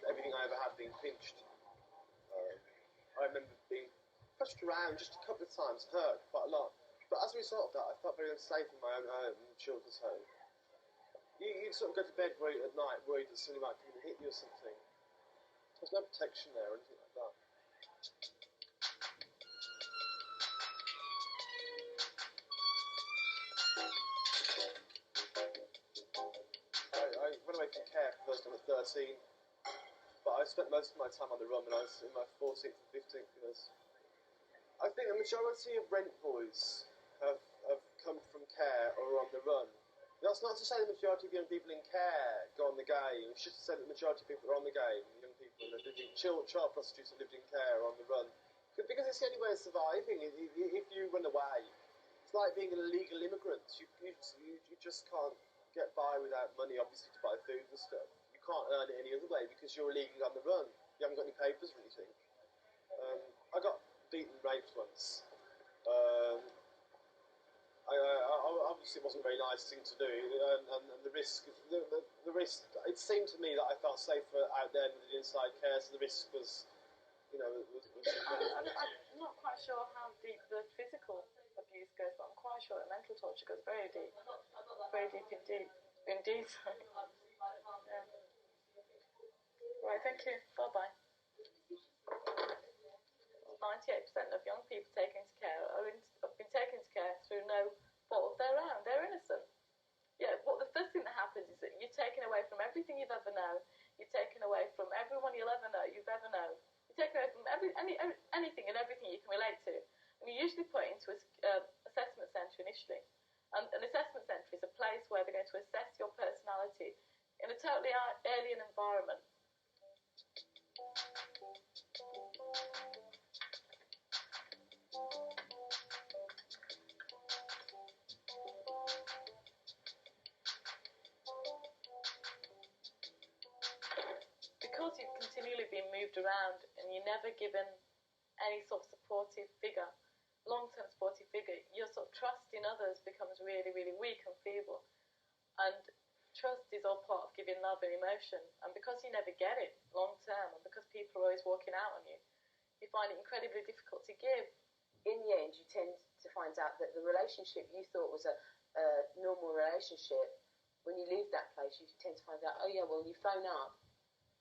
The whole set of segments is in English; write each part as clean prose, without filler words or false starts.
everything I ever had being pinched. I remember being pushed around just a couple of times, hurt quite a lot. But as a result of that, I felt very unsafe in my own home, children's home. You sort of go to bed worried at night, worried that somebody might come and hit you or something. There's no protection there or anything like that. I went away from care first when I was 13, but I spent most of my time on the run when I was in my 14th and 15th years. I think the majority of rent boys have come from care or are on the run. That's not to say the majority of young people in care go on the game. It's just to say that the majority of people are on the game, young people that lived in child prostitutes who lived in care are on the run. Because it's the only way of surviving. If you run away, it's like being an illegal immigrant. You just can't get by without money, obviously, to buy food and stuff. You can't earn it any other way because you're illegally on the run. You haven't got any papers or anything. I got beaten and raped once. Obviously it wasn't a very nice thing to do, and the risk, it seemed to me that I felt safer out there than the inside care, so the risk was, I'm not quite sure how deep the physical abuse goes, but I'm quite sure that mental torture goes very deep indeed. Yeah. Right, thank you. Bye-bye. 98% of young people taken into care have been taken into care through no fault of their own. They're innocent. Yeah, the first thing that happens is that you're taken away from everything you've ever known. You're taken away from everyone you'll ever know, you've ever known. You're taken away from anything and everything you can relate to. And you're usually put into an assessment centre initially. And an assessment centre is a place where they're going to assess your personality in a totally alien environment. Because you've continually been moved around and you're never given any sort of supportive figure, long-term supportive figure, your sort of trust in others becomes really, really weak and feeble. And trust is all part of giving love and emotion. And because you never get it long-term, and because people are always walking out on you, you find it incredibly difficult to give. In the end, you tend to find out that the relationship you thought was a normal relationship, when you leave that place, you tend to find out, oh yeah, well, you phone up,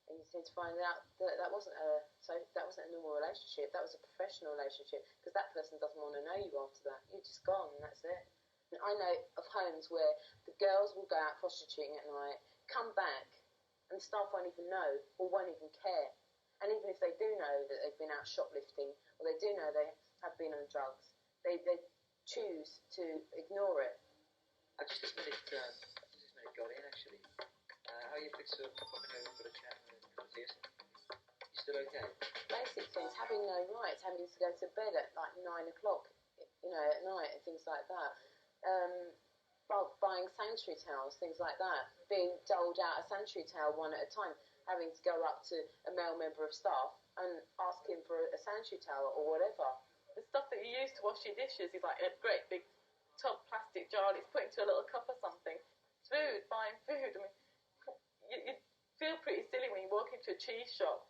and you tend to find out that that wasn't a normal relationship. That was a professional relationship, because that person doesn't want to know you after that. You're just gone, and that's it. And I know of homes where the girls will go out prostituting at night, come back, and the staff won't even know or won't even care. And even if they do know that they've been out shoplifting, or they do know they have been on drugs, they choose to ignore it. I just this minute got in actually. How are you fixed to popping over for a chat and a conversation? You still okay? Basic things, having no rights, having to go to bed at like 9 o'clock, at night and things like that. Buying sanitary towels, things like that. Being doled out a sanitary towel one at a time. Having to go up to a male member of staff and ask him for a sanitary towel or whatever. The stuff that you use to wash your dishes is like a great big tub plastic jar and it's put into a little cup or something. Food, buying food. I mean, you feel pretty silly when you walk into a cheese shop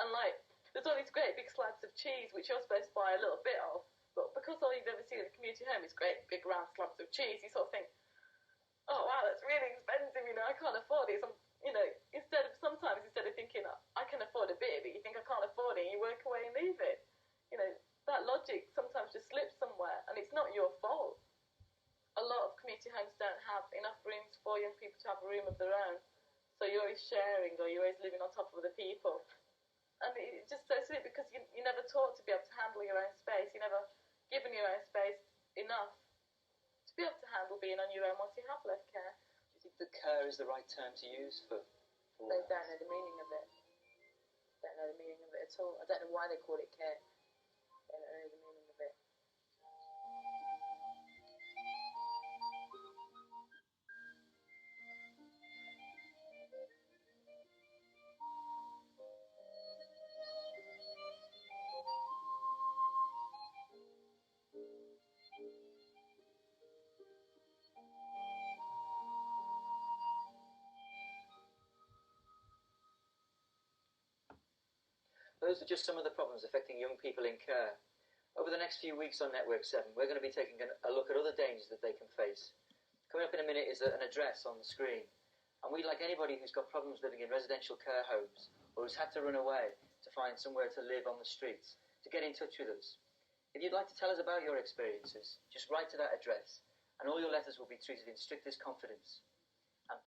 and like there's all these great big slabs of cheese which you're supposed to buy a little bit of, but because all you've ever seen in a community home is great big round slabs of cheese, you sort of think, oh wow, that's really expensive, I can't afford it. Instead of thinking I can afford a bit of it, you think I can't afford it and you work away and leave it. That logic sometimes just slips somewhere and it's not your fault. A lot of community homes don't have enough rooms for young people to have a room of their own. So you're always sharing or you're always living on top of other people. And it's just so silly because you're never taught to be able to handle your own space. You're never given your own space enough to be able to handle being on your own once you have left care. Do you think that care is the right term to use for They don't know the meaning of it. Don't know the meaning of it at all. I don't know why they call it care. They don't know the meaning of it. Those are just some of the problems affecting young people in care. Over the next few weeks on Network 7, we're going to be taking a look at other dangers that they can face. Coming up in a minute is an address on the screen. And we'd like anybody who's got problems living in residential care homes or who's had to run away to find somewhere to live on the streets to get in touch with us. If you'd like to tell us about your experiences, just write to that address, and all your letters will be treated in strictest confidence.